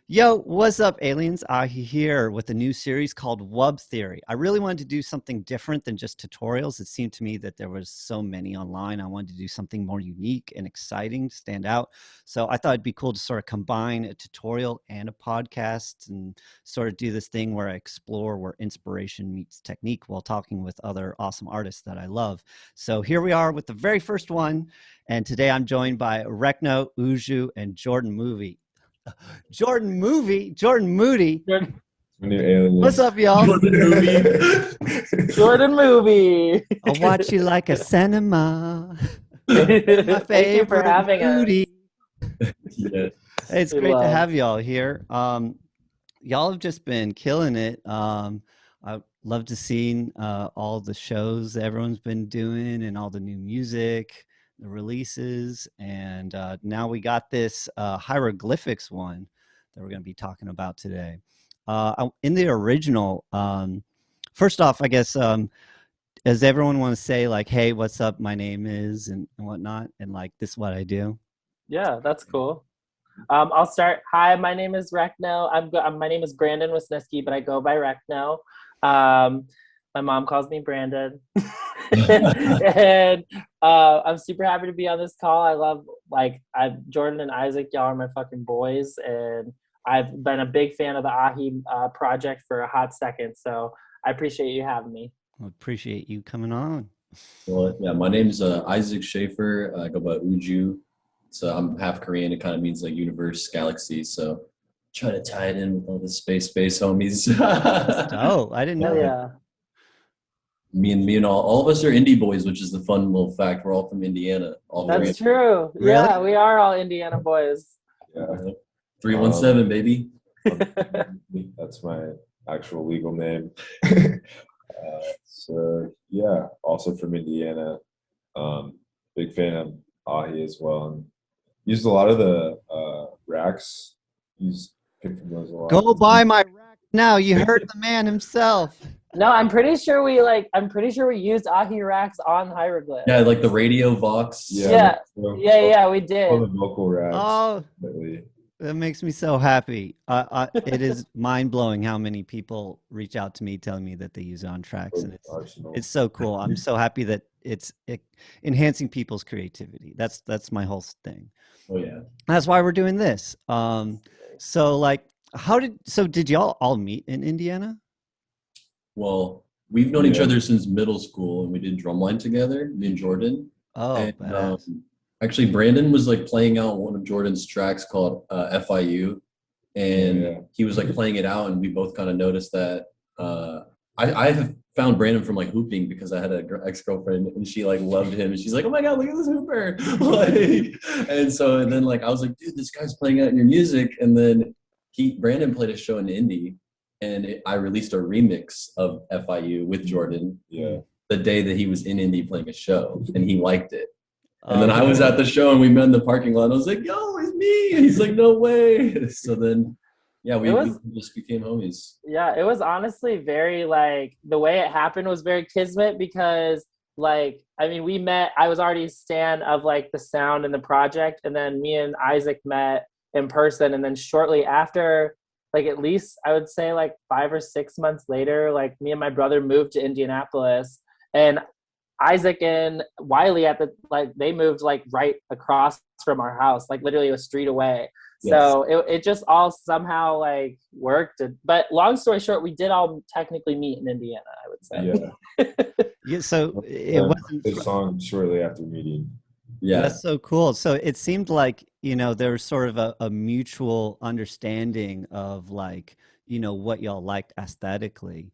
Yo, what's up, aliens? AHEE here with a new series called Wub Theory. I really wanted to do something different than just tutorials. It seemed to me that there was so many online. I wanted to do something more unique and exciting to stand out. So I thought it'd be cool to sort of combine a tutorial and a podcast and sort of do this thing where I explore where inspiration meets technique while talking with other awesome artists that I love. So here we are with the very first one. And today I'm joined by Wreckno, Ujuu, and jordnmoody. Jordnmoody. New aliens. What's up, y'all? Jordnmoody. I'll watch you like a cinema. My Thank you for favorite having movie. Yeah. It's We great to love. have y'all here. Y'all have just been killing it. I love to see all the shows everyone's been doing and all the new music, the releases, and now we got this hieroglyphics one that we're going to be talking about today. In the original, first off, I guess, does everyone want to say like, hey, what's up, my name is, and whatnot, and like, this is what I do? Yeah, that's cool. I'll start. Hi, my name is Wreckno. My name is Brandon Wisniewski, but I go by Wreckno. My mom calls me Brandon. And I'm super happy to be on this call. I love, Jordan and Isaac, y'all are my fucking boys, and I've been a big fan of the AHEE project for a hot second, so I appreciate you having me. I appreciate you coming on. Well, yeah, my name's Isaac Schaefer. I go by Ujuu. So I'm half Korean. It kind of means like universe, galaxy. So try to tie it in with all the space homies. Oh, I didn't know Hell that. yeah. Me and all of us are indie boys, which is the fun little fact. We're all from Indiana. All three. That's true. Really? Yeah, we are all Indiana boys. Yeah. 317, baby. That's my actual legal name. So yeah, also from Indiana. Big fan of AHEE as well, and used a lot of the racks. Picked from those a lot. Go buy my rack now. You heard the man himself. No, I'm pretty sure we used AHEE racks on hieroglyphs. Yeah, like the radio Vox. Yeah, we did. All the vocal racks. Oh, Definitely. that makes me so happy. It is mind blowing how many people reach out to me telling me that they use it on tracks, and it's so cool. I'm so happy that it's enhancing people's creativity. That's my whole thing. Oh yeah. That's why we're doing this. So like, did y'all all meet in Indiana? Well, we've known each Yeah. other since middle school, and we did drumline together, me and Jordan. Oh, And, badass. actually, Brandon was like playing out one of Jordan's tracks called FIU, and Yeah. he was like playing it out, and we both kind of noticed that. I have found Brandon from like hooping because I had an ex-girlfriend, and she like loved him, and she's like, "Oh my god, look at this hooper!" and then like I was like, "Dude, this guy's playing out in your music," and then Brandon played a show in Indy, and I released a remix of FIU with Jordan. Yeah. The day that he was in Indy playing a show, and he liked it. And then I was at the show, and we met in the parking lot. And I was like, "Yo, it's me!" And he's like, "No way!" So then, yeah, we just became homies. Yeah, it was honestly very like the way it happened was very kismet because we met. I was already a stan of like the sound and the project, and then me and Isaac met in person, and then shortly after, like at least I would say like 5 or 6 months later, like me and my brother moved to Indianapolis, and Isaac and Wiley they moved like right across from our house, like literally a street away. Yes. So it just all somehow like worked. But long story short, we did all technically meet in Indiana, I would say. Yeah. Yeah, so it wasn't the song shortly after meeting. Yeah, That's so cool. So it seemed like, there was sort of a mutual understanding of like, what y'all liked aesthetically,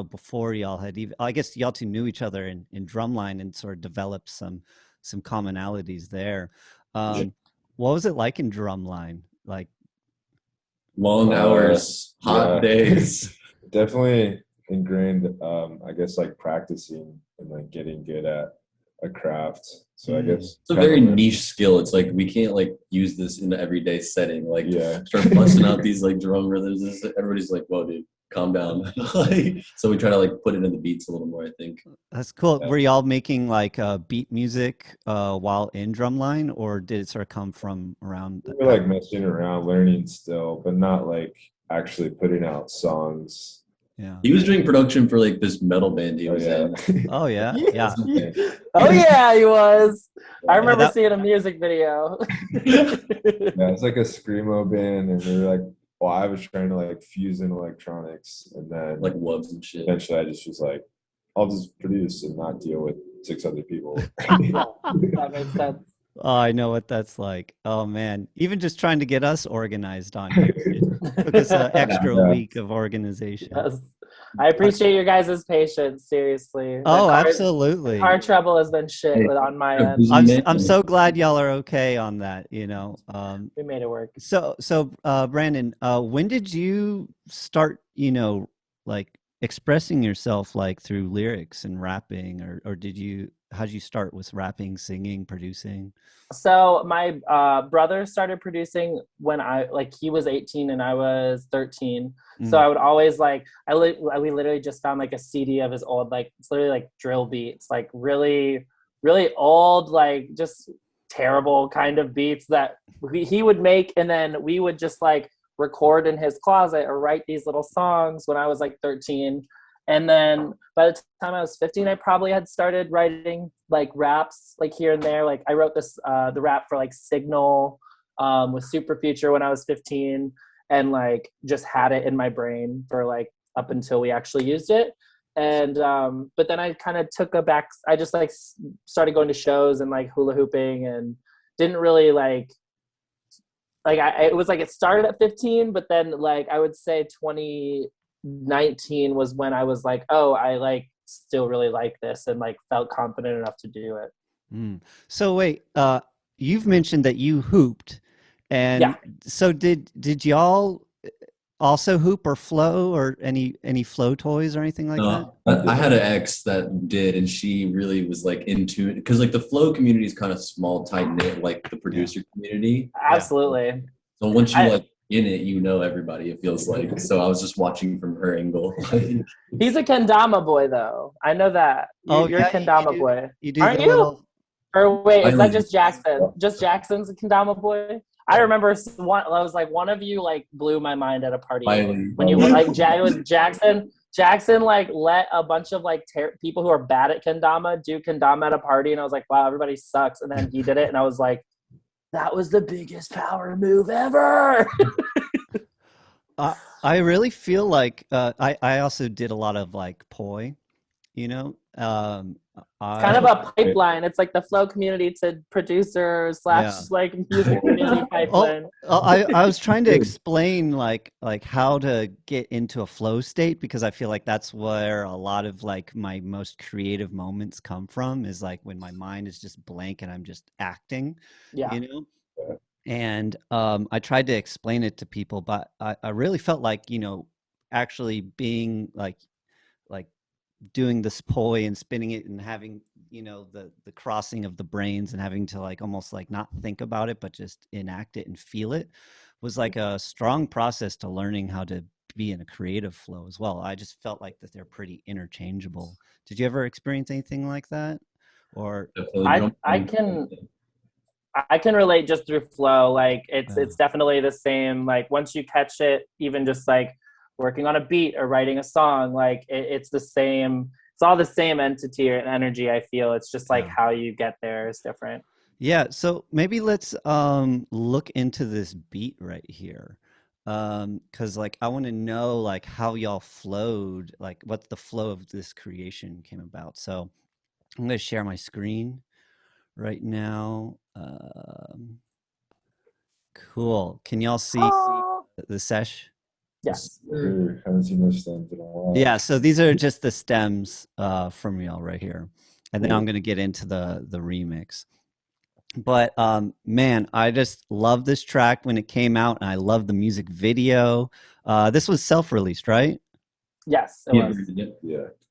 before y'all had even, I guess y'all two knew each other in drumline and sort of developed some commonalities there. What was it like in drumline? Like long hours, hot days. Definitely ingrained, I guess, like practicing and like getting good at a craft. So I guess It's a very niche skill. It's like we can't like use this in the everyday setting. Like start busting out these like drum rhythms. Everybody's like, "Whoa, dude, calm down. Like, so we try to like put it in the beats a little more, I think. That's cool. Yeah. Were y'all making like beat music while in Drumline, or did it sort of come from around? We're like messing around, learning still, but not like actually putting out songs. Yeah. He was doing production for like this metal band he Oh was yeah. in. Oh yeah. Yeah. Oh yeah, he was. I Yeah, remember that- seeing a music video. Yeah, it's like a screamo band, and we were like, well, I was trying to like fuse in electronics, and then Like Wubbs and shit. eventually I just was like, I'll just produce and not deal with 6 other people. Yeah, that makes sense. Oh, I know what that's like. Oh man, even just trying to get us organized on here, it took us an extra Yeah. week of organization. Yes. I appreciate your guys' patience. Seriously. Oh, absolutely. Car trouble has been shit Hey, on my end. I'm so glad y'all are okay on that. You know. We made it work. So Brandon, when did you start? You know, like expressing yourself like through lyrics and rapping, or did you? How did you start with rapping, singing, producing? So my brother started producing when he was 18 and I was 13. So I would always like we literally just found like a CD of his old, like it's literally like drill beats, like really really old, like just terrible kind of beats that he would make, and then we would just like record in his closet or write these little songs when I was like 13. And then by the time I was 15, I probably had started writing like raps, like here and there. Like I wrote this, the rap for like Signal with Super Future when I was 15, and like just had it in my brain for like up until we actually used it. And but then I kind of took a back. I just like started going to shows and like hula hooping, and didn't really like it was like it started at 15, but then like I would say 2019 was when I was like, oh, I like still really like this, and like felt confident enough to do it. So wait, you've mentioned that you hooped, and Yeah. so did y'all also hoop or flow or any flow toys or anything like that? I had an ex that did, and she really was like into it because like the flow community is kind of small, tight knit, like the producer community. Absolutely. So once you like in it, you know everybody. It feels like. So I was just watching from her angle. He's a kendama boy, though. I know that. You're a kendama boy. You do Aren't the you? little. Or wait, is that Finally. just Jackson? Just Jackson's a kendama boy? I remember I was like, one of you like blew my mind at a party Finally. when you were like, it was Jackson. Jackson like let a bunch of like people who are bad at kendama do kendama at a party, and I was like, wow, everybody sucks. And then he did it, and I was like, that was the biggest power move ever. I really feel like I also did a lot of like poi, you know. It's kind of a pipeline. It's like the flow community to producer / like music community pipeline. I was trying to explain like how to get into a flow state, because I feel like that's where a lot of like my most creative moments come from, is like when my mind is just blank and I'm just acting, you know. And I tried to explain it to people, but I really felt like, you know, actually being like doing this poi and spinning it and having, you know, the crossing of the brains and having to like almost like not think about it, but just enact it and feel it, was like a strong process to learning how to be in a creative flow as well. I just felt like that they're pretty interchangeable. Did you ever experience anything like that? Or I can relate just through flow. Like it's definitely the same. Like once you catch it, even just like working on a beat or writing a song, like it's the same. It's all the same entity or energy. I feel it's just like how you get there is different. Yeah. So maybe let's look into this beat right here. Cause like I want to know like how y'all flowed, like what the flow of this creation came about. So I'm gonna share my screen right now. Cool. Can y'all see the sesh? Yes. Haven't seen those stems in a while. Yeah. So these are just the stems from y'all right here, and then I'm gonna get into the remix. But man, I just love this track when it came out, and I love the music video. This was self-released, right? Yes, it was.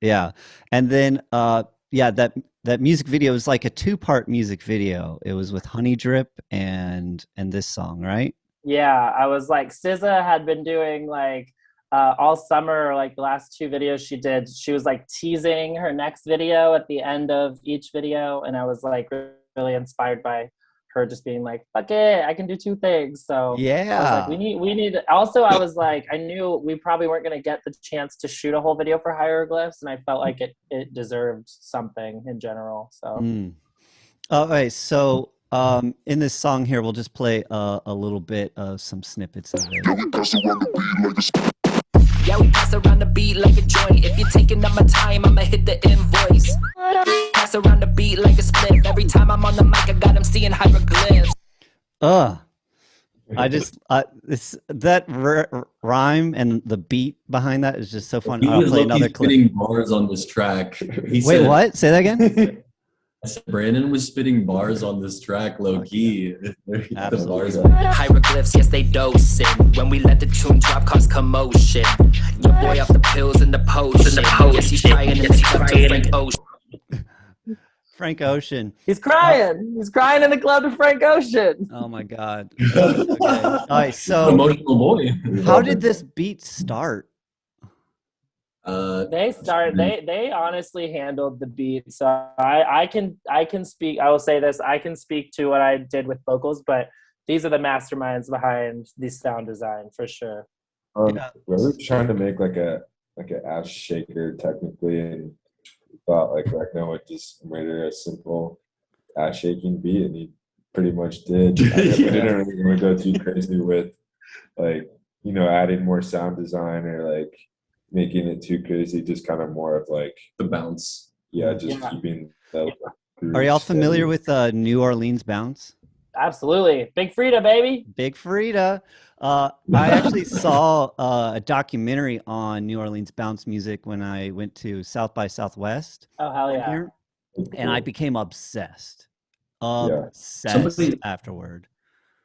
Yeah. And then that music video was like a 2-part music video. It was with Honey Drip and this song, right? Yeah, I was like, SZA had been doing like all summer, like the last 2 videos she did, she was like teasing her next video at the end of each video, and I was like really inspired by her just being like, fuck it, I can do 2 things. So I was like, we need also, I was like, I knew we probably weren't going to get the chance to shoot a whole video for hieroglyphs, and I felt like it deserved something in general. So all right, so in this song here, we'll just play a little bit of some snippets of it. Yeah, we pass around the beat like a joint. If you're taking up my time, I'ma hit the invoice. Pass around the beat like a split. Every time I'm on the mic, I got them seeing hieroglyphs. I just that rhyme and the beat behind that is just so fun. I'll play another clip. Spitting bars on this track. Wait, what? Say that again. I said Brandon was spitting bars on this track, low key. Absolutely. Hieroglyphs, yes, they dosing. When we let the tune drop, cause commotion. Your boy off the pills and the potion. Yes, he's trying in the club to Frank Ocean. Frank Ocean. he's crying. He's crying in the club to Frank Ocean. Oh my God. Okay. All right, so Emotional boy. how did this beat start? They honestly handled the beat. So I can speak, I will say this, I can speak to what I did with vocals, but these are the masterminds behind the sound design for sure. We were trying to make like a ass shaker technically, and we thought like Wreckno would just made a simple ass shaking beat, and he pretty much did. We didn't really want to go too crazy with like, you know, adding more sound design or like making it too crazy, just kind of more of like the bounce. Keeping the Are y'all familiar with New Orleans bounce? Absolutely. Big Frida, baby. Big Frida. I actually saw a documentary on New Orleans bounce music when I went to South by Southwest. Oh, hell yeah. Here, and I became obsessed. Afterward.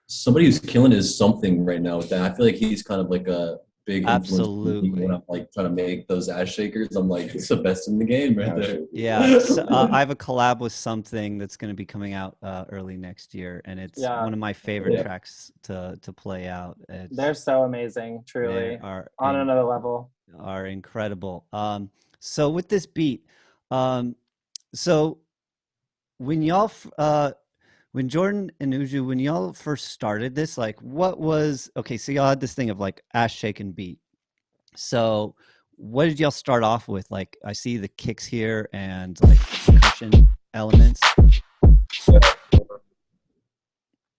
Somebody who's killing his something right now with that. I feel like he's kind of like a big influence. Absolutely. When I'm like trying to make those ass shakers, I'm like, it's the best in the game right there. Yeah, so, I have a collab with something that's going to be coming out early next year, and it's one of my favorite tracks to play out. They're so amazing, truly. Are on another level. Are incredible. So with this beat, so when y'all when Jordan and Ujuu, when y'all first started this, like what was, okay, so y'all had this thing of like ass shaking beat. So what did y'all start off with? Like I see the kicks here and like percussion elements. Yeah.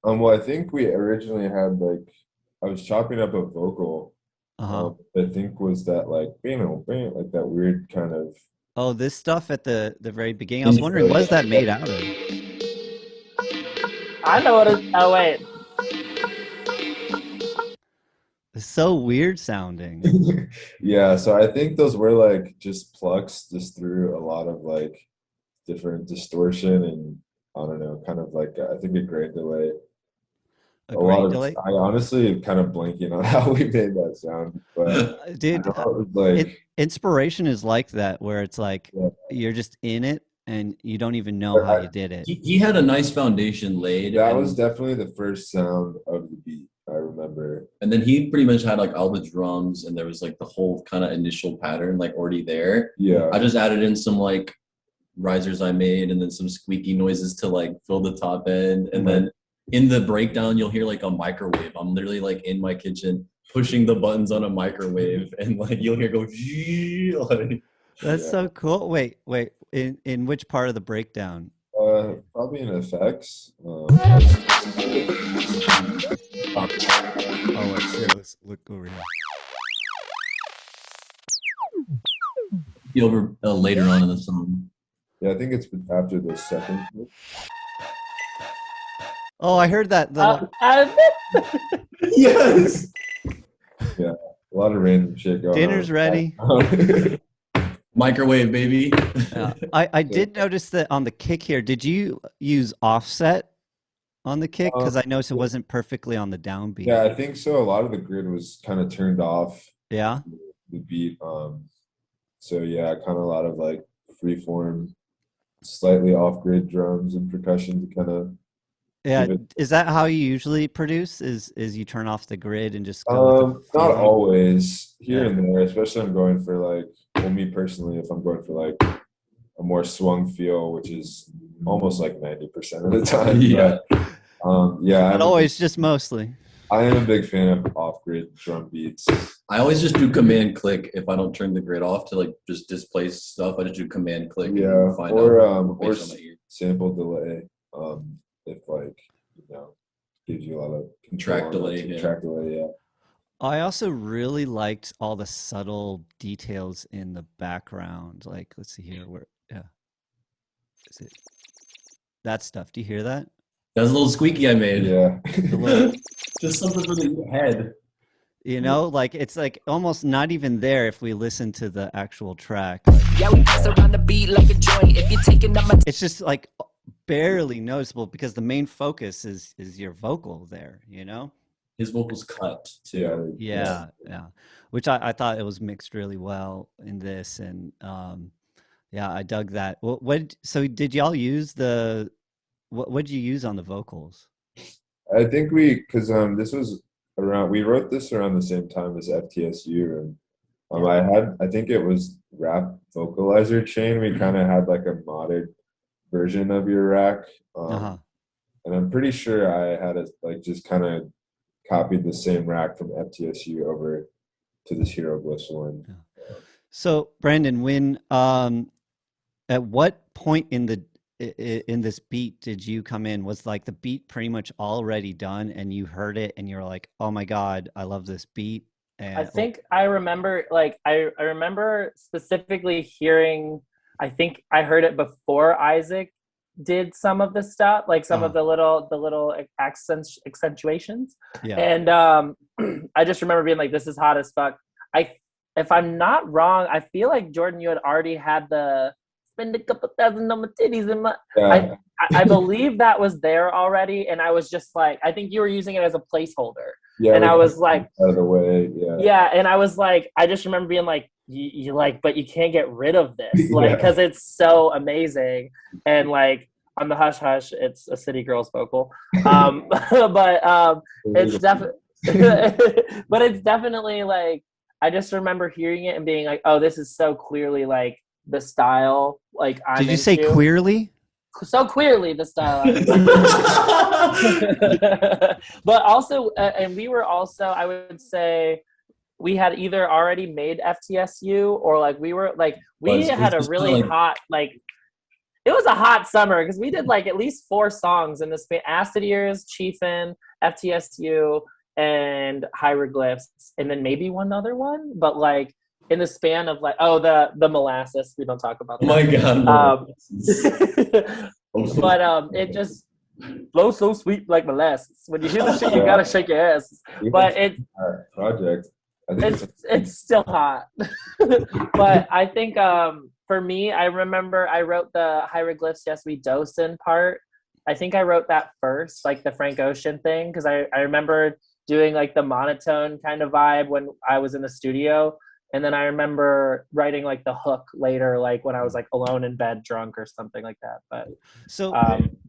Well, I think we originally had like, I was chopping up a vocal. I think was that like, like that weird kind of. Oh, this stuff at the very beginning. I was wondering, what is that made out of? I know what it is. Oh, wait. It's so weird sounding. Yeah, so I think those were like just plucks just through a lot of like different distortion and I don't know, kind of like I think a grain delay. A grain delay? I honestly am kind of blanking on how we made that sound, but dude, inspiration is like that, where it's like you're just in it and you don't even know how you did it. He had a nice foundation laid. That was definitely the first sound of the beat, I remember. And then he pretty much had like all the drums and there was like the whole kind of initial pattern like already there. Yeah. I just added in some like risers I made and then some squeaky noises to like fill the top end. And then in the breakdown, you'll hear like a microwave. I'm literally like in my kitchen pushing the buttons on a microwave and like you'll hear go like, that's so cool. Wait, in which part of the breakdown? Probably in effects. Let's look over here. Be over later on in the song. Yeah, I think it's after the second. Oh, I heard that. Yes. Yeah, a lot of random shit going on. Dinner's ready. Microwave, baby. I did notice that on the kick here. Did you use offset on the kick? Because I noticed it wasn't perfectly on the downbeat. Yeah, I think so. A lot of the grid was kind of turned off. Yeah. The beat. So yeah, kind of a lot of like freeform, slightly off-grid drums and percussion to kind of Yeah, Even is that how you usually produce? Is you turn off the grid and just go with the not feeling? always, here Yeah. and there, especially I'm going for like, well, me personally, if I'm going for like a more swung feel, which is almost like 90% of the time. Yeah. But yeah, Not always, just mostly. I am a big fan of off-grid drum beats. I always just do command click if I don't turn the grid off to like just displace stuff. I just do command click Yeah, and find or out or based on my ear. sample delay. If like, gives you a lot of control Track on delay, that. yeah. Track delay, yeah. I also really liked all the subtle details in the background. Like, let's see here, where, yeah, is it that stuff? Do you hear that? That was a little squeaky I made. Yeah. The little, Just something for the head. like it's like almost not even there if we listen to the actual track. Yeah, we pass around the beat like a joint. If you're taking up my It's just like barely noticeable because the main focus is your vocal there, His vocals cut too. Yeah. Which I thought it was mixed really well in this, and yeah, I dug that. So did y'all use what'd you use on the vocals? I think this was we wrote this around the same time as FTSU, and I think it was rap vocalizer chain. We kind of had like a modded version of your rack, and I'm pretty sure I had just kind of copied the same rack from FTSU over to this hieroglyphs one. Yeah. So Brandon, when at what point in this beat did you come in? Was like the beat pretty much already done and you heard it and you're like, oh my God, I love this beat? And I think I remember, like, I remember specifically hearing, I think I heard it before Isaac did some of the stuff, like some of the little accentuations. Yeah. And I just remember being like, this is hot as fuck. If I'm not wrong, I feel like Jordan, you had already had the spend a couple thousand on my titties in my. Yeah. I believe that was there already, and I was just like, I think you were using it as a placeholder. Yeah, and I was like, out of the way, yeah, and I was like, I just remember being like, you like, but you can't get rid of this, like, because it's so amazing, and like on the Hush Hush, it's a City Girls vocal, but it's definitely, but it's definitely like, I just remember hearing it and being like, oh, this is so clearly like the style, like I'm Did you say into. queerly? So clearly the style but also and we were also, I would say, we had either already made FTSU or like we were like we had a really hot, like, it was a hot summer because we did like at least 4 songs in the span: Acid Ears, Chiefin, FTSU, and Hieroglyphs, and then maybe one other one, but like in the span of like, the molasses, we don't talk about that. Oh my God. But it just flows so sweet like molasses. When you hear the shit, you gotta shake your ass. But project, I think it's still hot. But I think for me, I remember I wrote the Hieroglyphs Yes We Docin part. I think I wrote that first, like the Frank Ocean thing, because I remember doing like the monotone kind of vibe when I was in the studio. And then I remember writing like the hook later, like when I was like alone in bed, drunk or something like that. But so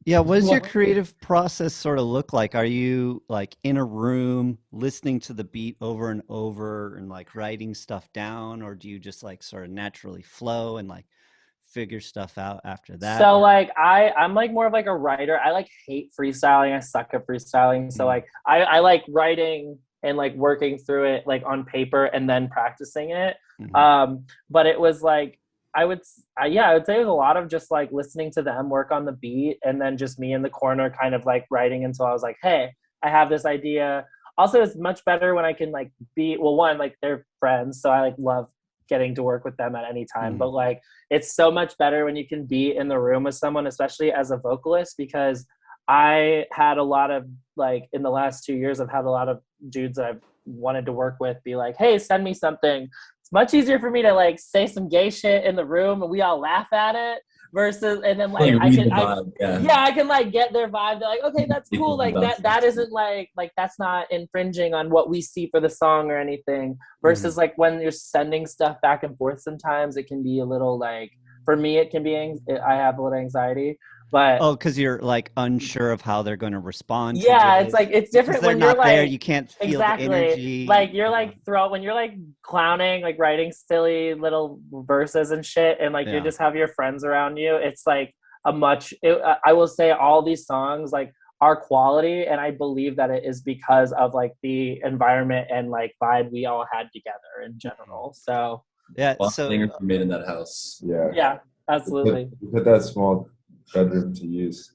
yeah, what does your creative process sort of look like? Are you like in a room listening to the beat over and over and like writing stuff down, or do you just like sort of naturally flow and like figure stuff out after that? So like I'm like more of like a writer. I like hate freestyling. I suck at freestyling. So like I like writing and like working through it like on paper and then practicing it. But it was like, I would say it was a lot of just like listening to them work on the beat and then just me in the corner kind of like writing until I was like, hey, I have this idea. Also, it's much better when I can like one, like they're friends, so I like love getting to work with them at any time. But like, it's so much better when you can be in the room with someone, especially as a vocalist, because I had a lot of, like, in the last 2 years, I've had a lot of dudes that I've wanted to work with be like, hey, send me something. It's much easier for me to like say some gay shit in the room and we all laugh at it versus, and then like I can like get their vibe. They're like, okay, that's cool. Like that isn't like that's not infringing on what we see for the song or anything. Versus like when you're sending stuff back and forth, sometimes it can be a little like, for me, it can be, I have a little anxiety. But Oh, because you're like unsure of how they're going to respond to yeah, it. it's like it's Because different they're when you're not there, like you can't feel the exactly energy. like you're like when you're like clowning, like writing silly little verses and shit, and like you Yeah. just have your friends around you. It's like I will say all these songs like are quality, and I believe that it is because of like the environment and like vibe we all had together in general. So Yeah. Well, So singers were made in that house. Yeah. yeah, absolutely. We put that small bedroom to use.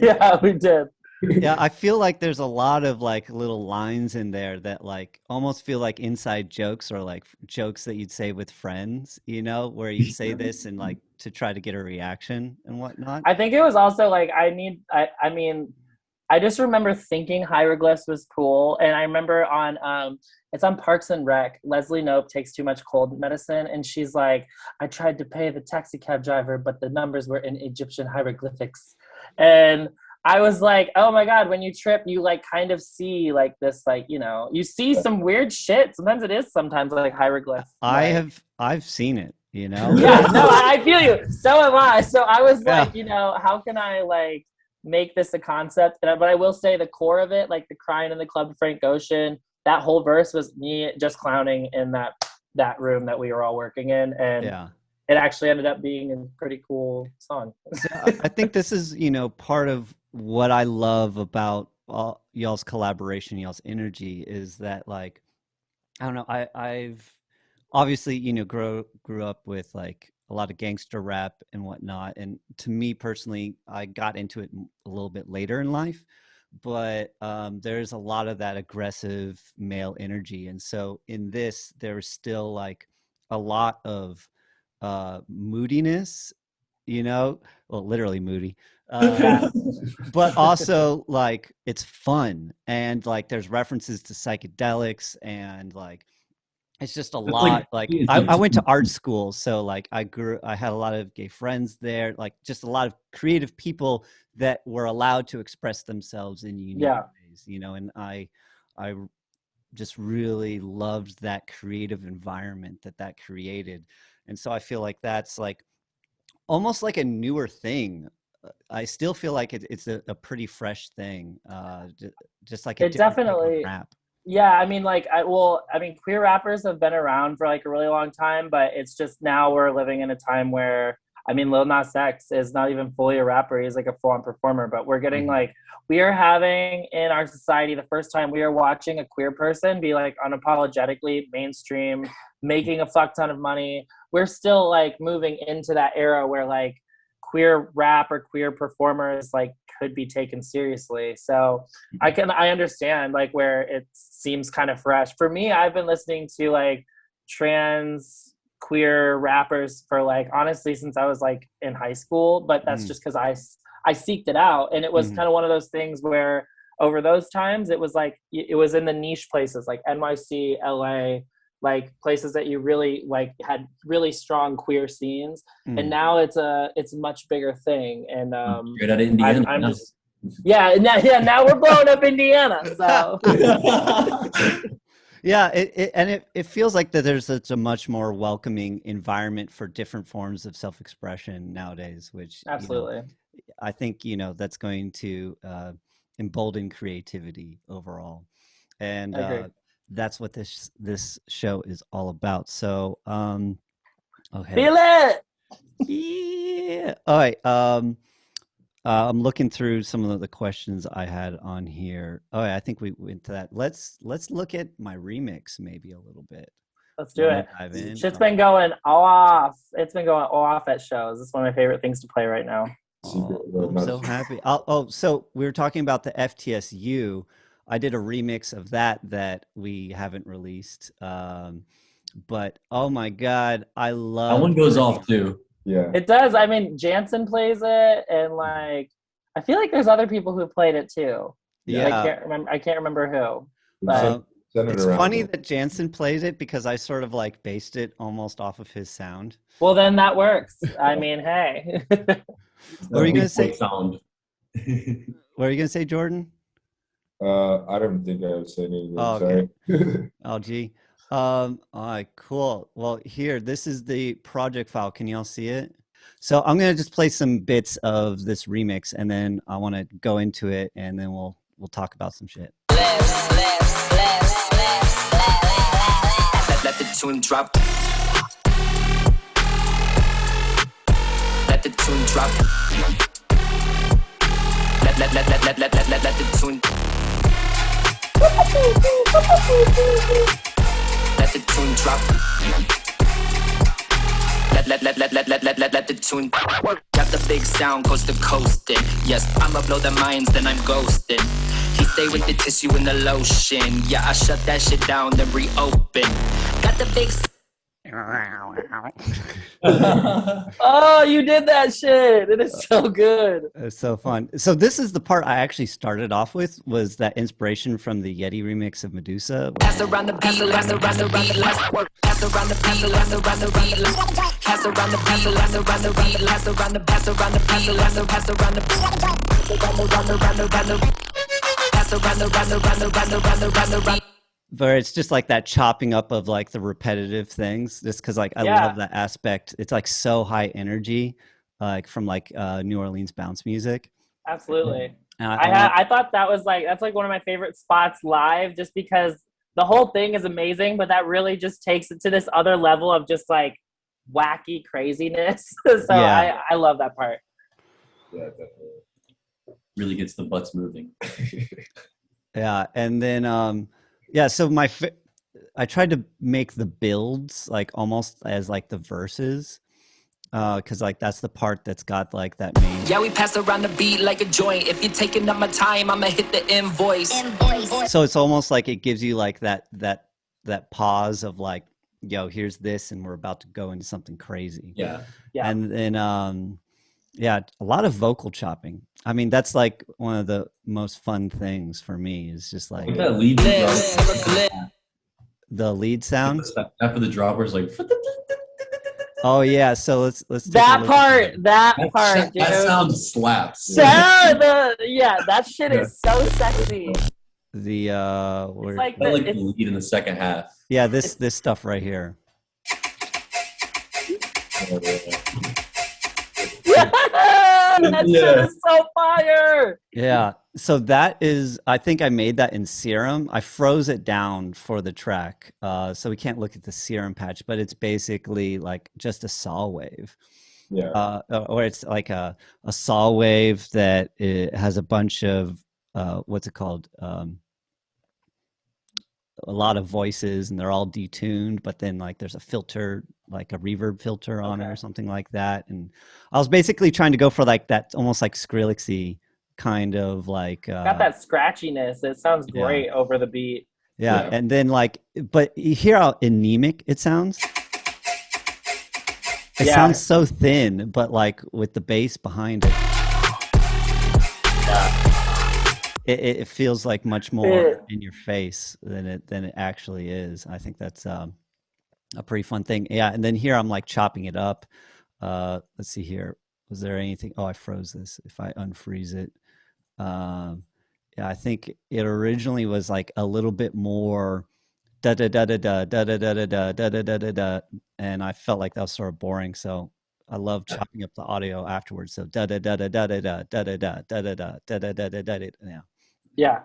Yeah, we did. yeah, I feel like there's a lot of like little lines in there that like almost feel like inside jokes or like jokes that you'd say with friends, you know, where you say this and like to try to get a reaction and whatnot. I think it was also like I mean I just remember thinking hieroglyphs was cool, and I remember on it's on Parks and Rec. Leslie Knope takes too much cold medicine, and she's like, "I tried to pay the taxi cab driver, but the numbers were in Egyptian hieroglyphics," and I was like, "Oh my god!" When you trip, you like kind of see like this, like you see some weird shit. Sometimes it is sometimes like hieroglyphs. I've seen it, you know. Yeah, no, I feel you. So am I. So I was Yeah. like, how can I like make this a concept? But I will say the core of it, like the crying in the club, Frank Ocean, that whole verse was me just clowning in that room that we were all working in, and Yeah. it actually ended up being a pretty cool song. So I think this is, part of what I love about all y'all's collaboration, y'all's energy is that like, I don't know, I've obviously, grew up with like a lot of gangster rap and whatnot. And to me personally, I got into it a little bit later in life, but there's a lot of that aggressive male energy. And so in this, there's still like a lot of moodiness, well, literally moody. But also like it's fun and like there's references to psychedelics and like it's just a lot like I went to art school, so like I had a lot of gay friends there, like just a lot of creative people that were allowed to express themselves in unique ways, and I just really loved that creative environment that created. And so I feel like that's like almost like a newer thing. I still feel like it's a pretty fresh thing, just like a It different type of definitely. rap. Yeah, I mean, like, queer rappers have been around for like a really long time, but it's just now we're living in a time where, Lil Nas X is not even fully a rapper; he's like a full-on performer. But we're getting like, we are having in our society the first time we are watching a queer person be like unapologetically mainstream, making a fuck ton of money. We're still like moving into that era where like queer rap or queer performers like could be taken seriously. So I understand like where it seems kind of fresh. For me, I've been listening to like trans queer rappers for like honestly since I was like in high school, but that's just because I seeked it out, and it was kind of one of those things where over those times it was like it was in the niche places like NYC, LA, like places that you really like had really strong queer scenes, and now it's a much bigger thing. And straight out of Indiana. I'm just now we're blowing up Indiana. So yeah, it feels like that there's such a much more welcoming environment for different forms of self-expression nowadays, which absolutely. I think that's going to embolden creativity overall, and that's what this show is all about. So okay, feel it. Yeah. All right. I'm looking through some of the questions I had on here. Oh, I think we went to that. Let's look at my remix maybe a little bit. Let's do it. Shit's been going off. It's been going off at shows. It's one of my favorite things to play right now. Oh, I'm so happy. So we were talking about the FTSU. I did a remix of that we haven't released. But oh my God, I love that one goes off too. Yeah, it does. Jansen plays it, and like I feel like there's other people who played it too. Yeah, I can't remember who. But it's funny that Jansen plays it because I sort of like based it almost off of his sound. Well, then that works. Hey. What were you gonna say? Sound. What are you gonna say, Jordan? I don't think I would say anything. Oh, okay. Sorry. Oh, gee. All right, cool. Well, here, this is the project file. Can y'all see it? So I'm gonna just play some bits of this remix, and then I want to go into it, and then we'll talk about some shit. Let the tune drop. Let the tune drop. Let the tune. Let the tune drop. Let the tune. Got the big sound, coast to coasting. Yes, I'ma blow their minds, then I'm ghosting. He stay with the tissue and the lotion. Yeah, I shut that shit down, then reopen. Got the big. Oh, you did that shit. It is so good. It's so fun. So this is the part I actually started off with, was that inspiration from the Yeti remix of Medusa. Pass around the beat, pass around the beat, pass around the beat, pass around the beat, pass around the beat, pass around the beat, pass around the pass around the pass around the pass around the pass around the. Where it's just like that chopping up of like the repetitive things, just because like I love that aspect. It's like so high energy, like from like New Orleans bounce music. Absolutely. I thought that's like one of my favorite spots live, just because the whole thing is amazing, but that really just takes it to this other level of just like wacky craziness. So yeah. I love that part. Yeah, definitely. Really gets the butts moving. Yeah, and then so I tried to make the builds like almost as like the verses, because like that's the part that's got like that main. Yeah, we pass around the beat like a joint. If you're taking up my time, I'ma hit the invoice. So it's almost like it gives you like that pause of like, yo, here's this, and we're about to go into something crazy. Yeah. And then a lot of vocal chopping. I mean, that's like one of the most fun things for me, is just like that lead the lead sound after the droppers, like. Oh yeah, so let's that part, dude. That sound slaps. That shit is so sexy. The it's like the lead in the second half. Yeah, this stuff right here. That shit is so fire. Yeah, so that is, I think I made that in Serum. I froze it down for the track, so we can't look at the Serum patch, but it's basically like just a saw wave. Yeah. Or it's like a saw wave that it has a bunch of what's it called? A lot of voices, and they're all detuned, but then like there's a filter, like a reverb filter on it or something like that. And I was basically trying to go for like that almost like Skrillexy kind of like got that scratchiness. It sounds great over the beat. Yeah, and then like, but you hear how anemic it sounds. It sounds so thin, but like with the bass behind it. It feels like much more in your face than it actually is. I think that's a pretty fun thing. Yeah, and then here I'm like chopping it up. Let's see here. Was there anything? Oh, I froze this. If I unfreeze it, I think it originally was like a little bit more da da da da da da da da da da da da da da, and I felt like that was sort of boring. So I love chopping up the audio afterwards. So da da da da da da da da da da da da da da da da da da. Yeah. Yeah.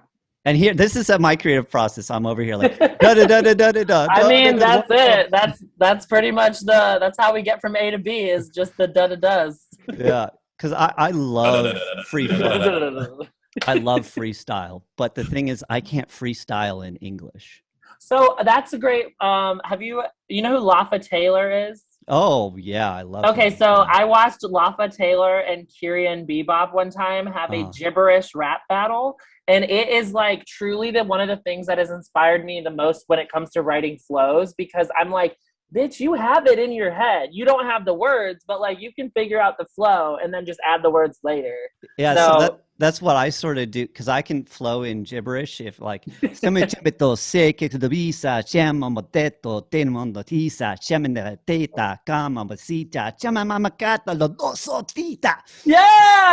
And here, this is my creative process. I'm over here like da da da da da da da. I mean, that's it. That's pretty much that's how we get from A to B, is just the da da does. Yeah, because I love free flow. I love freestyle, but the thing is, I can't freestyle in English. So that's a great. Have you know who Lafa Taylor is? Oh yeah, I love. Okay, so I watched Lafa Taylor and Kyrian Bebop one time have a gibberish rap battle, and it is like truly one of the things that has inspired me the most when it comes to writing flows, because I'm like, bitch, you have it in your head. You don't have the words, but like you can figure out the flow and then just add the words later. Yeah, so that's what I sort of do because I can flow in gibberish. If like Yeah,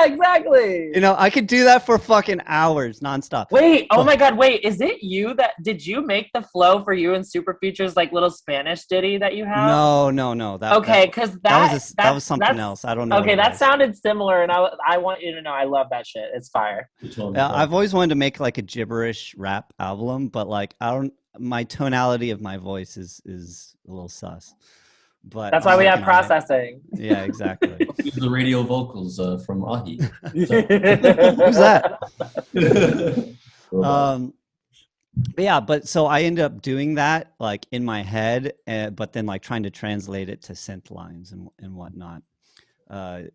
exactly. you know, I could do that for fucking hours nonstop. Wait, oh my god, wait, is it you that did you make the flow for you and Super Features like little Spanish ditty that you have? No. Okay, because that was something else. I don't know. Okay, what it that was. sounded similar, and I want you to know I love that shit. It's fire. I've always wanted to make like a gibberish rap album, but like I don't. My tonality of my voice is a little sus. But That's I'm why we have working on it. processing. Yeah, exactly. The radio vocals from AHEE. Who's that? Robot. But yeah, but so I ended up doing that like in my head, but then like trying to translate it to synth lines and whatnot.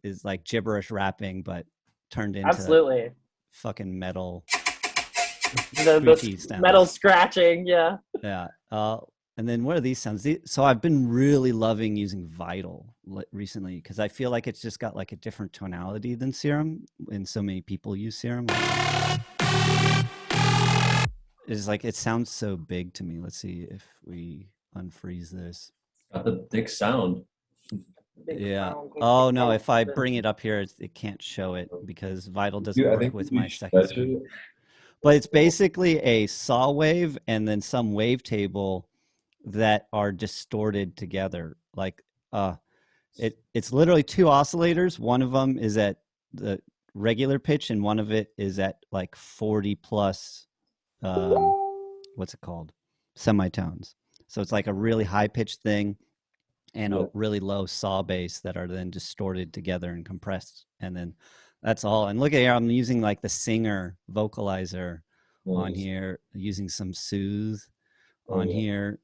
Is like gibberish rapping, but turned into Absolutely. fucking metal. The metal scratching, yeah. Yeah. And then what are these sounds? So I've been really loving using Vital recently because I feel like it's just got like a different tonality than Serum, and so many people use Serum. It's like it sounds so big to me. Let's see if we unfreeze this. Got the thick sound. Yeah. Oh no, if I bring it up here, it can't show it because Vital doesn't Dude, I work think with we my second stretch screen. it. But it's basically a saw wave and then some wavetable that are distorted together. Like it's literally two oscillators. One of them is at the regular pitch and one of it is at like 40 plus what's it called? Semitones. So it's like a really high pitched thing and a really low saw bass that are then distorted together and compressed. And then that's all. And look at here, I'm using like the Singer vocalizer on here, using some Soothe on here,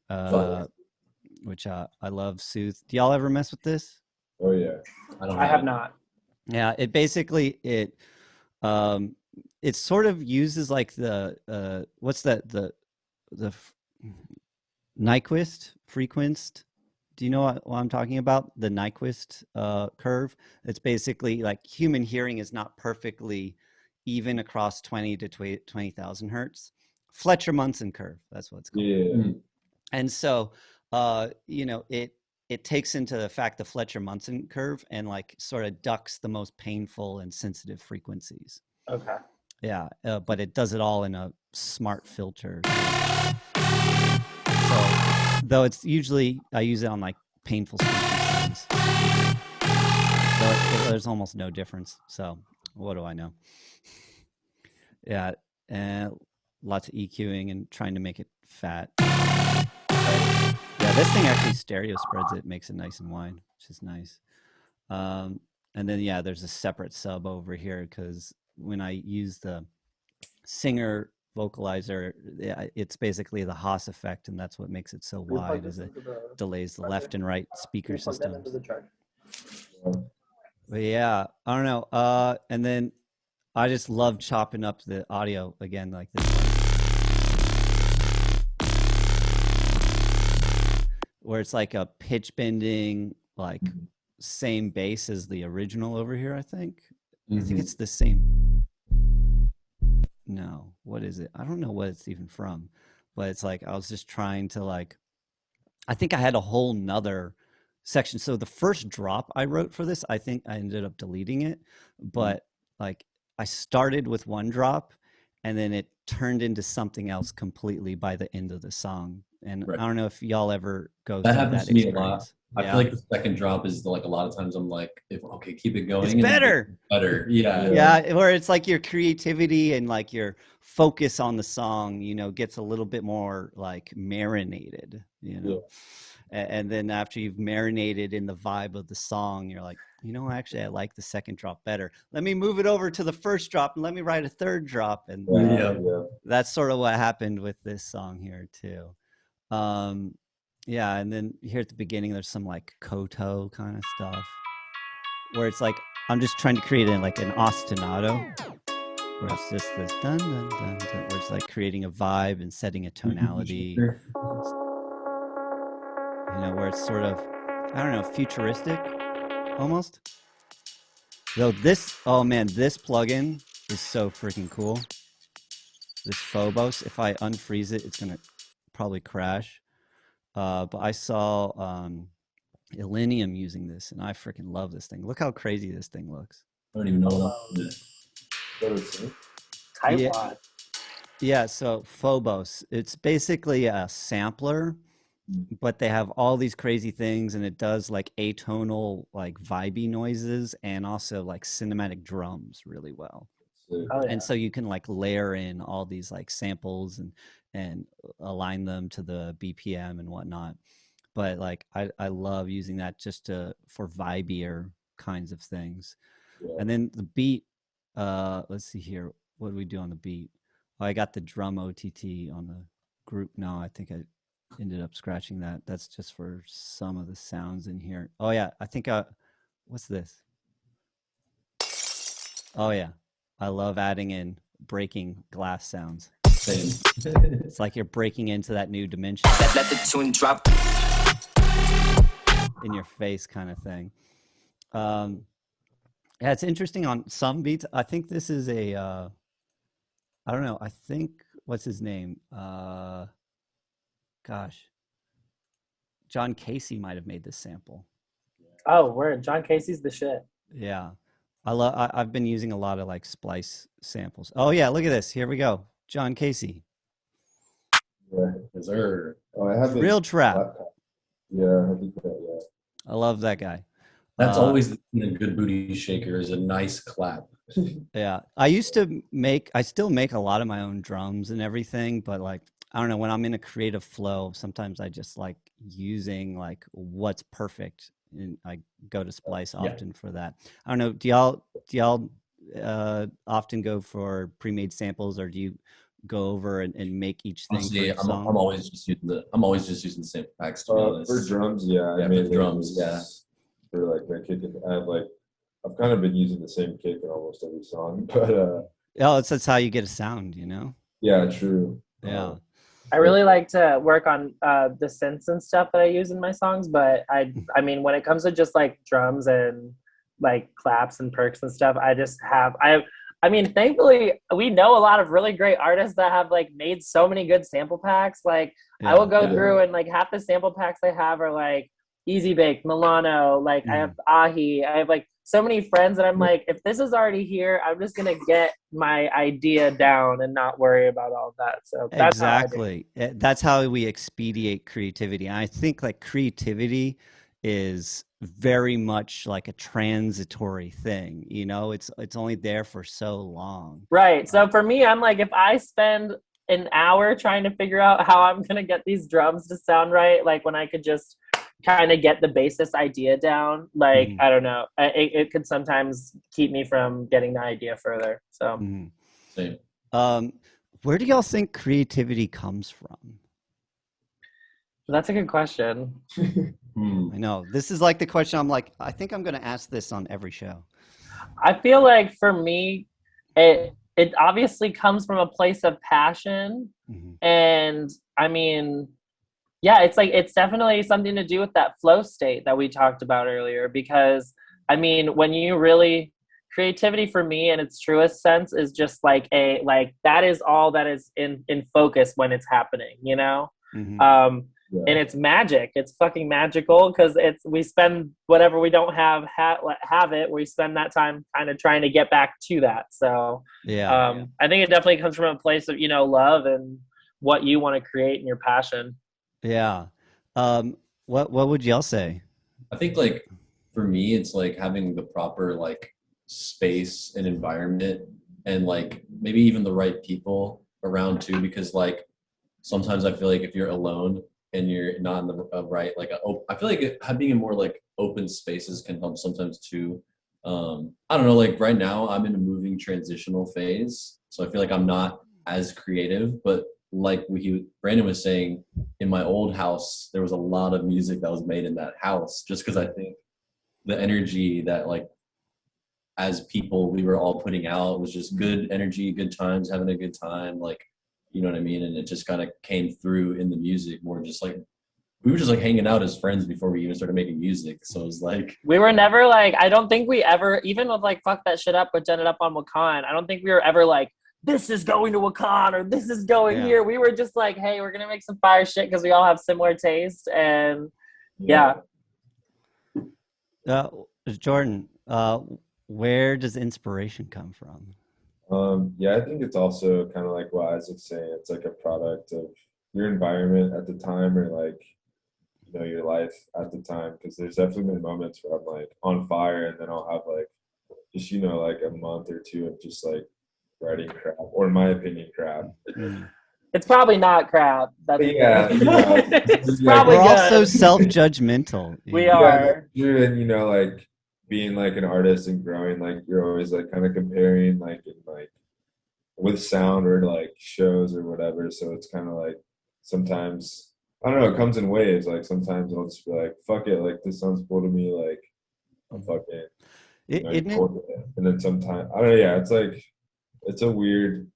which I love Soothe. Do y'all ever mess with this? Oh yeah. I have not. Yeah, it basically it sort of uses like the what's that the Nyquist frequenced. Do you know what I'm talking about? The Nyquist curve. It's basically like human hearing is not perfectly even across 20 to 20,000 hertz. Fletcher-Munson curve. That's what it's called. Yeah. And so, you know, it takes into the fact the Fletcher-Munson curve and like sort of ducks the most painful and sensitive frequencies. Okay. Yeah, but it does it all in a smart filter. So, though it's usually I use it on like painful sounds. So there's almost no difference. So what do I know? Yeah, and lots of EQing and trying to make it fat. But, yeah, this thing actually stereo spreads it, makes it nice and wide, which is nice. And then yeah, there's a separate sub over here because when I use the Singer vocalizer, it's basically the Haas effect, and that's what makes it so wide, is it delays the left and right speaker systems. But yeah, I don't know. And then I just love chopping up the audio again like this, where it's like a pitch bending, like same bass as the original over here. I think it's the same. No, what is it? I don't know what it's even from, but it's like I was just trying to like, I think I had a whole nother section. So the first drop I wrote for this, I think I ended up deleting it, but like I started with one drop and then it turned into something else completely by the end of the song. And I don't know if y'all ever go through that happens to me a lot. I Yeah. feel like the second drop is like a lot of times I'm like, okay, keep it going. It's and better. Better. Yeah. Yeah, where it's like your creativity and like your focus on the song, you know, gets a little bit more like marinated, you know. And then after you've marinated in the vibe of the song, you're like, you know, actually I like the second drop better. Let me move it over to the first drop and let me write a third drop. And that's sort of what happened with this song here too. Yeah, and then here at the beginning there's some like koto kind of stuff where it's like I'm just trying to create like an ostinato where it's just this dun dun dun dun, where it's like creating a vibe and setting a tonality. You know, where it's sort of, I don't know, futuristic almost. Though this, oh man, this plugin is so freaking cool. This Phobos, if I unfreeze it, it's gonna probably crash. But I saw Illenium using this, and I freaking love this thing. Look how crazy this thing looks. I don't even know what that is. Yeah. Tightwad. Yeah, so Phobos, it's basically a sampler, but they have all these crazy things, and it does like atonal, like vibey noises, and also like cinematic drums really well. Oh, yeah. And so you can like layer in all these like samples and align them to the BPM and whatnot. But like I love using that just for vibier kinds of things. Yeah. And then the beat, let's see here, what do we do on the beat? Oh, I got the drum OTT on the group now. I think I ended up scratching that. That's just for some of the sounds in here. Oh yeah, I think what's this? Oh yeah, I love adding in breaking glass sounds. Same. It's like you're breaking into that new dimension Let the tune drop. in your face kind of thing. Yeah, it's interesting on some beats. I think this is a, I don't know. I think, what's his name? Gosh. John Casey might have made this sample. Oh, word. John Casey's the shit. Yeah. I've been using a lot of like splice samples. Oh yeah, look at this. Here we go. John Casey. Yeah. Is there? Oh, I have Real trap. Yeah, I think that. Yeah. I love that guy. That's always the thing, a good booty shaker is a nice clap. Yeah. I still make a lot of my own drums and everything, but like, I don't know, when I'm in a creative flow, sometimes I just like using like what's perfect, and I go to Splice often for that. I don't know. Do y'all often go for pre-made samples, or do you go over and make each thing? Honestly, for each song? I'm always just using the sample packs, to be honest. For drums, yeah. Yeah, I for made drums, yeah. For like my kick, I've kind of been using the same kick in almost every song, but that's how you get a sound, you know? yeah, true. Yeah. I really like to work on the synths and stuff that I use in my songs, but I mean, when it comes to just like drums and like claps and perks and stuff, I mean, thankfully, we know a lot of really great artists that have like made so many good sample packs. Like I will go through and like half the sample packs I have are like Easy Bake, Milano, like I have AHEE. I have like so many friends that I'm like, if this is already here, I'm just gonna get my idea down and not worry about all of that. So that's exactly. That's how we expedite creativity. And I think like creativity is very much like a transitory thing, you know. It's only there for so long, right? So for me, I'm like, if I spend an hour trying to figure out how I'm gonna get these drums to sound right, like when I could just kind of get the basis idea down, like I don't know, it could sometimes keep me from getting the idea further. So Same. Where do y'all think creativity comes from? That's a good question. I know, this is like the question I'm like, I think I'm going to ask this on every show. I feel like for me, it obviously comes from a place of passion. And I mean, yeah, it's definitely something to do with that flow state that we talked about earlier, because I mean, when you really, creativity for me in its truest sense is just like that is all that is in focus when it's happening, you know? And it's magic. It's fucking magical, because we spend whatever we don't have it. We spend that time kind of trying to get back to that. So I think it definitely comes from a place of, you know, love and what you want to create and your passion. Yeah. What would y'all say? I think like for me, it's like having the proper like space and environment, and like maybe even the right people around too, because like sometimes I feel like if you're alone and you're not in the right, like I feel like being in more like open spaces can help sometimes too. I don't know, like right now I'm in a moving transitional phase, so I feel like I'm not as creative, but like Brandon was saying, in my old house, there was a lot of music that was made in that house, just because I think the energy that like as people we were all putting out was just good energy, good times, having a good time, like, you know what I mean? And it just kind of came through in the music more, just like we were just like hanging out as friends before we even started making music. So it was like We were never like, I don't think we ever, even with like Fuck That Shit Up, which ended up on Wakan, I don't think we were ever like, this is going to Wakan or this is going here. We were just like, hey, we're going to make some fire shit because we all have similar taste. And yeah. Jordan, where does inspiration come from? Yeah, I think it's also kind of like what Isaac's saying. It's like a product of your environment at the time, or like, you know, your life at the time. Because there's definitely been moments where I'm like on fire, and then I'll have like just, you know, like a month or two of just like writing crap, or in my opinion, crap. It's probably not crap. That's yeah, you know, it's probably we're good. also self-judgmental. We are. And you know, like being like an artist and growing, like you're always like kind of comparing, like in like with sound or like shows or whatever. So it's kind of like sometimes, I don't know, it comes in waves. Like sometimes I'll just be like, fuck it, like this sounds cool to me, like I'm fucking, you know, Isn't it? cool with it. And then sometimes I don't know, yeah, it's like it's a weird,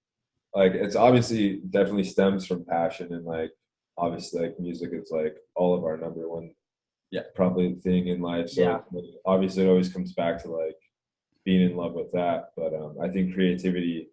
like it's obviously definitely stems from passion, and like obviously like music is like all of our number one probably thing in life. So obviously it always comes back to like being in love with that. But I think creativity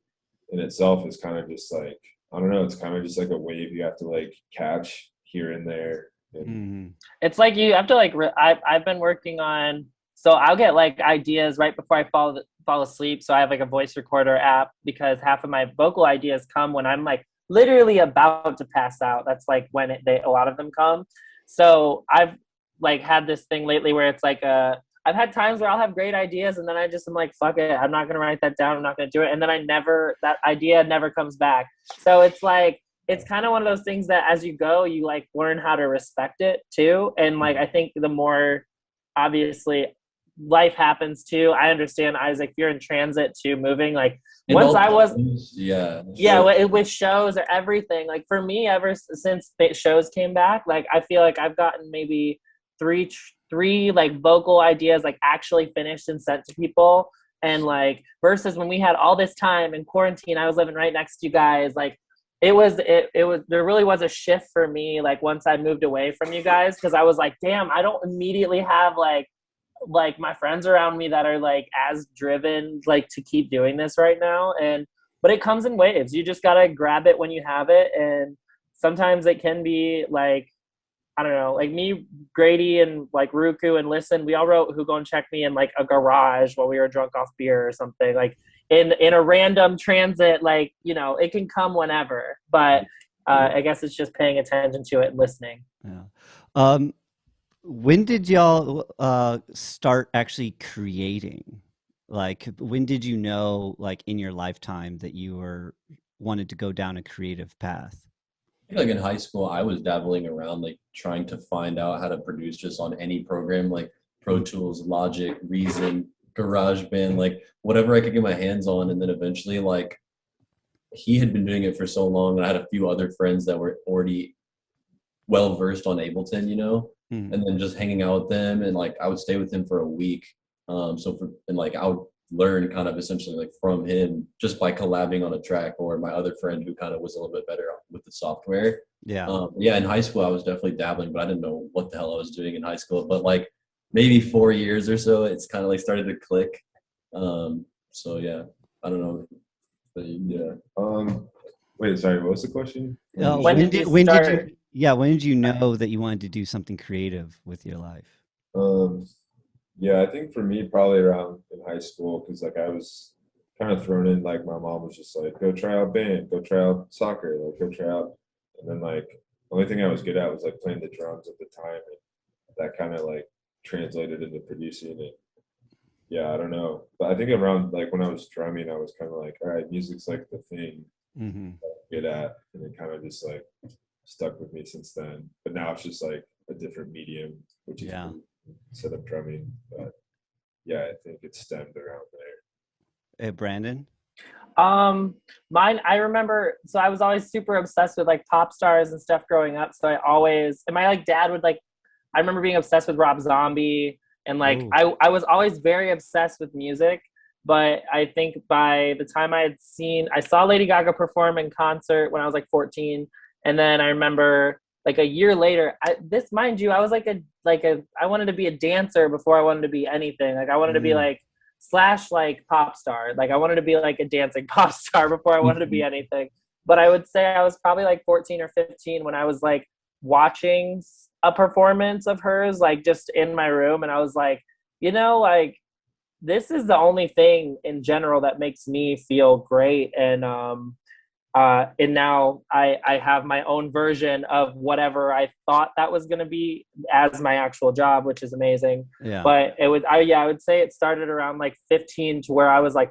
in itself is kind of just like, I don't know, it's kind of just like a wave you have to like catch here and there. And It's like you have to like I've been working on, so I'll get like ideas right before I fall asleep. So I have like a voice recorder app, because half of my vocal ideas come when I'm like literally about to pass out. That's like when a lot of them come. So I've like had this thing lately where it's like I've had times where I'll have great ideas, and then I just am like, fuck it, I'm not gonna write that down, I'm not gonna do it, and then that idea never comes back. So it's like, it's kind of one of those things that as you go, you like learn how to respect it too. And like, I think the more, obviously, life happens too. I understand, Isaac, if you're in transit too, moving, like once I was with shows or everything, like for me, ever since shows came back, like I feel like I've gotten maybe three like vocal ideas like actually finished and sent to people. And like versus when we had all this time in quarantine, I was living right next to you guys, like it was there really was a shift for me like once I moved away from you guys, because I was like, damn, I don't immediately have like my friends around me that are like as driven like to keep doing this right now. And but it comes in waves. You just gotta grab it when you have it. And sometimes it can be like, I don't know, like me, Grady, and like Ruku and Listen, we all wrote Who Gon' Check Me in like a garage while we were drunk off beer or something, like in a random transit, like, you know, it can come whenever, but I guess it's just paying attention to it and listening. Yeah. When did y'all start actually creating? Like, when did you know, like in your lifetime, that you wanted to go down a creative path? I think like in high school, I was dabbling around, like trying to find out how to produce just on any program, like Pro Tools, Logic, Reason, GarageBand, like whatever I could get my hands on. And then eventually, like he had been doing it for so long, and I had a few other friends that were already well versed on Ableton, you know, and then just hanging out with them, and like I would stay with him for a week. And like I would learn kind of essentially like from him just by collabing on a track, or my other friend who kind of was a little bit better with the software. In high school I was definitely dabbling, but I didn't know what the hell I was doing in high school. But like maybe 4 years or so, it's kind of like started to click. So yeah, I don't know, but yeah. Wait, sorry, what was the question? When did you know that you wanted to do something creative with your life? Yeah, I think for me, probably around in high school, because like I was kind of thrown in, like my mom was just like, go try out band, go try out soccer, like go try out. And then like the only thing I was good at was like playing the drums at the time, and that kind of like translated into producing it. Yeah, I don't know, but I think around like when I was drumming, I was kind of like, all right, music's like the thing that I'm good at, and it kind of just like stuck with me since then. But now it's just like a different medium, which is cool, instead of drumming. But yeah, I think it stemmed around there. Hey, Brandon? Mine, I remember, so I was always super obsessed with like pop stars and stuff growing up. So my like dad would like, I remember being obsessed with Rob Zombie, and like I was always very obsessed with music. But I think by the time I saw Lady Gaga perform in concert when I was like 14. And then I remember like a year later, mind you, I was I wanted to be a dancer before I wanted to be anything. Like I wanted to be like slash like pop star. Like I wanted to be like a dancing pop star before I wanted to be anything. But I would say I was probably like 14 or 15 when I was like watching a performance of hers, like just in my room. And I was like, like this is the only thing in general that makes me feel great. And now I have my own version of whatever I thought that was going to be as my actual job, which is amazing. Yeah. But I would say it started around like 15 to where I was like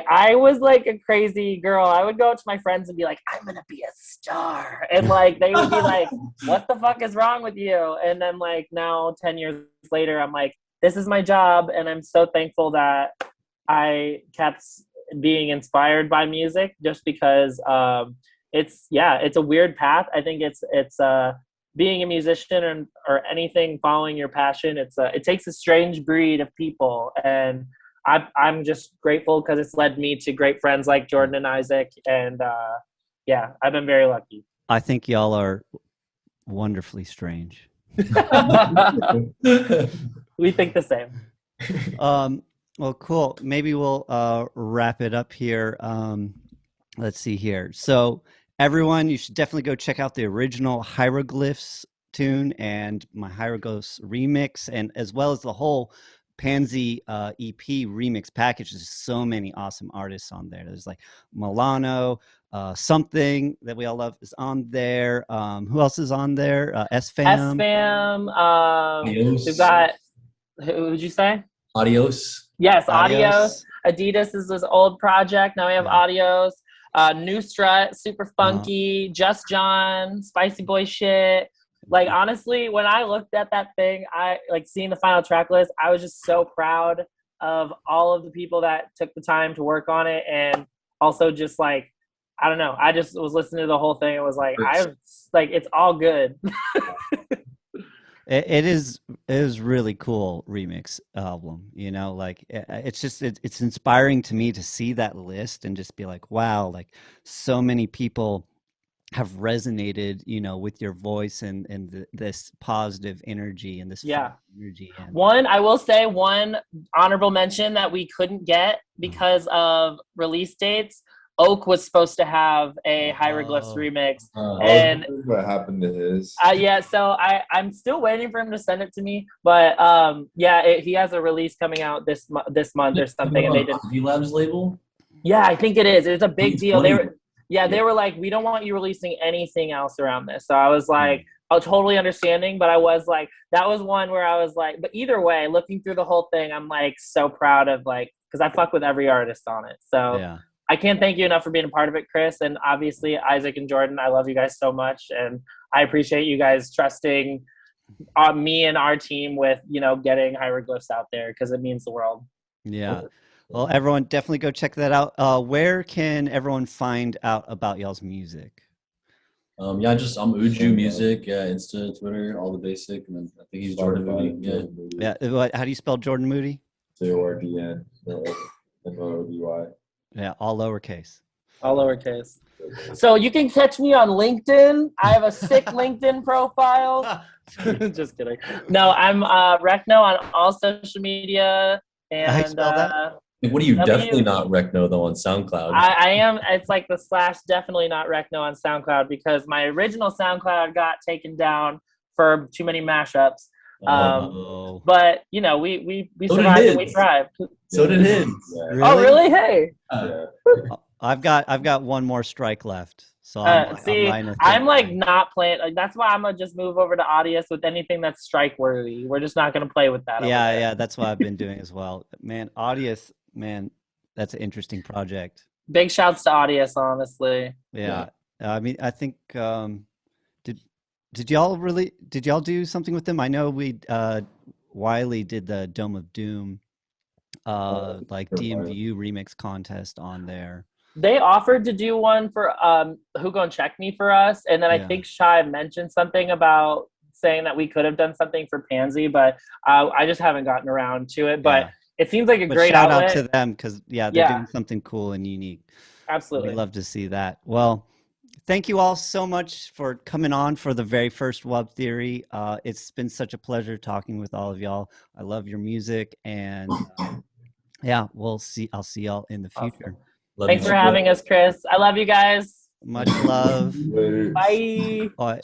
I was like a crazy girl. I would go to my friends and be like, I'm going to be a star. And like, they would be like, what the fuck is wrong with you? And then like now 10 years later, I'm like, this is my job. And I'm so thankful that I kept being inspired by music just because it's a weird path. I think it's being a musician or anything following your passion. It takes a strange breed of people, and I'm just grateful because it's led me to great friends like Jordan and Isaac, and I've been very lucky. I think y'all are wonderfully strange. We think the same. Well, cool. Maybe we'll wrap it up here. Let's see here. So everyone, you should definitely go check out the original Hieroglyphs tune and my Hieroglyphs remix, and as well as the whole Pansy EP remix package. There's so many awesome artists on there. There's like Milano, something that we all love is on there. Who else is on there? S-Fam. We've got, who would you say? Adios. Yes, Adios. Adidas is his old project. Now we have Adios. New Strut, Super Funky, Just John, Spicy Boy Shit. Like, honestly, when I looked at that thing, I like seeing the final track list, I was just so proud of all of the people that took the time to work on it. And also just like, I don't know, I just was listening to the whole thing. It was like, it's all good. It is really cool remix album, like it's inspiring to me to see that list and just be like, wow, like so many people have resonated, with your voice and this positive energy and this energy. And I will say one honorable mention that we couldn't get because of release dates. Oak was supposed to have a Hieroglyphs remix, and what happened to his? So I'm still waiting for him to send it to me, but he has a release coming out this month or something, and they did AHEE Labs label. Yeah, I think it is. It's a big deal. They were like, we don't want you releasing anything else around this. So I was like, oh, totally understanding, but I was like, that was one where I was like, but either way, looking through the whole thing, I'm like so proud of like, because I fuck with every artist on it. So. Yeah. I can't thank you enough for being a part of it, Chris. And obviously, Isaac and Jordan, I love you guys so much. And I appreciate you guys trusting me and our team with, getting Hieroglyphs out there because it means the world. Yeah. Well, everyone, definitely go check that out. Where can everyone find out about y'all's music? I'm Ujuu Music, Insta, Twitter, all the basic. And then I think he's jordnmoody. Yeah. How do you spell jordnmoody? JORDNMOODY. Yeah, all lowercase. All lowercase. So you can catch me on LinkedIn. I have a sick LinkedIn profile. Just kidding. No, I'm Wreckno on all social media. And how do you spell that? What are you? Definitely not Wreckno though on SoundCloud. I am. It's like the / definitely not Wreckno on SoundCloud because my original SoundCloud got taken down for too many mashups. But we survived and we thrived. So did his. Really? Oh really? Hey. I've got one more strike left. So I'm like not playing. Like that's why I'm gonna just move over to Audius with anything that's strike worthy. We're just not gonna play with that. Yeah, that's what I've been doing as well. Man, Audius, that's an interesting project. Big shouts to Audius, honestly. Yeah. I mean, I think did y'all do something with them? I know Wiley did the Dome of Doom like DMVU remix contest on there. They offered to do one for Who Gon Check Me for us, and then I think Shai mentioned something about saying that we could have done something for Pansy, but I just haven't gotten around to it. But it seems like a great shout outlet. out to them because they're doing something cool and unique. Absolutely, we'd love to see that. Well, thank you all so much for coming on for the very first Wub Theory. It's been such a pleasure talking with all of y'all. I love your music, and yeah, I'll see y'all in the future. Thanks for having us, Chris. I love you guys. Much love. Later. Bye. Bye.